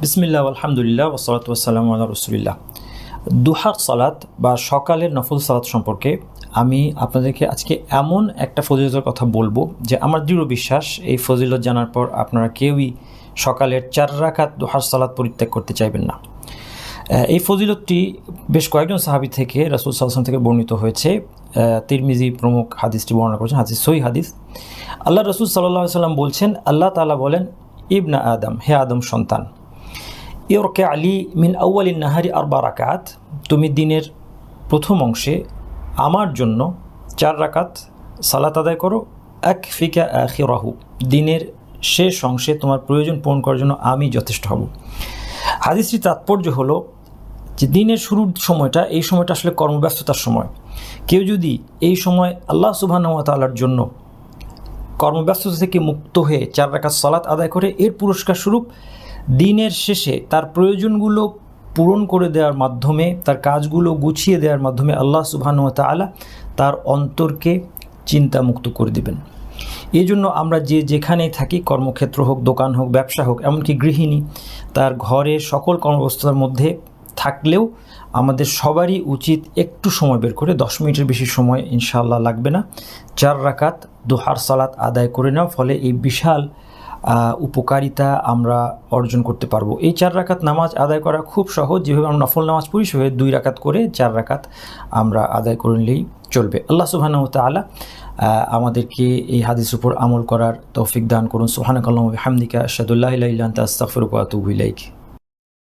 বিসমিল্লাহ আলহামদুলিল্লাহ ওয়াসসালাতু ওয়াসসালামু আলা রাসূলিল্লাহ। দুহার সালাত বা সকালের নফল সালাত সম্পর্কে আমি আপনাদেরকে আজকে এমন একটা ফজিলতের কথা বলবো যে আমার দৃঢ় বিশ্বাস এই ফজিলত জানার পর আপনারা কেউই সকালের 4 রাকাত দুহার সালাত পরিত্যাগ করতে চাইবেন না। এই ফজিলতটি বেশ কয়েকজন সাহাবী থেকে রাসূল সাল্লাল্লাহু আলাইহি ওয়াসাল্লাম থেকে বর্ণিত হয়েছে। তিরমিজি প্রমুখ হাদিসটি বর্ণনা করেছেন, হাদিস সহিহ হাদিস। আল্লাহ রাসূল সাল্লাল্লাহু আলাইহি ওয়াসাল্লাম বলছেন, আল্লাহ তাআলা বলেন, ইবনা আদম, হে আদম সন্তান, ইরকা আলী মিন আউয়ালিন নাহারি 4 রাকাত, তুমি দিনের প্রথম অংশে আমার জন্য 4 রাকাত সালাত আদায় করো। আকফিকা আখিরাহু, দিনের শেষ অংশে তোমার প্রয়োজন পূরণ করার জন্য আমি যথেষ্ট হব। হাদিসটির তাৎপর্য হলো যে দিনের শুরুর সময়টা, এই সময়টা আসলে কর্মব্যস্ততার সময়। কেউ যদি এই সময় আল্লাহ সুবহানাহু ওয়া তাআলার জন্য কর্মব্যস্ততা থেকে মুক্ত হয়ে 4 রাকাত সালাত আদায় করে, এর পুরস্কার স্বরূপ দিনের শেষে তার প্রয়োজনগুলো পূরণ করে দেওয়ার মাধ্যমে, তার কাজগুলো গুছিয়ে দেওয়ার মাধ্যমে আল্লাহ সুবহানাহু ওয়া তাআলা তার অন্তরকে চিন্তামুক্ত করে দেবেন। এই জন্য আমরা যেখানেই থাকি, কর্মক্ষেত্র হোক, দোকান হোক, ব্যবসা হোক, এমনকি গৃহিণী তার ঘরে সকল কর্মব্যস্ততার মধ্যে থাকলেও আমাদের সবারই উচিত একটু সময় বের করে, 10 মিনিটের বেশি সময় ইনশাআল্লাহ লাগবে না, 4 রাকাত দুহার সালাত আদায় করে নেওয়া। ফলে এই বিশাল উপকারিতা আমরা অর্জন করতে পারবো। এই 4 রাকাত নামাজ আদায় করা খুব সহজ। যেভাবে আমরা নফল নামাজ পড়ি সেভাবে 2 রাকাত করে 4 রাকাত আমরা আদায় করে নিলেই চলবে। আল্লাহ সুবহানাহু ওয়া তাআলা আমাদেরকে এই হাদিসের উপর আমল করার তৌফিক দান করুন। সুবহানাকাল্লাহু ওয়া বিহামদিকা, আশহাদু আল্লা ইলাহা ইল্লা আনতা, আস্তাগফিরুকা ওয়া আতুবু ইলাইক।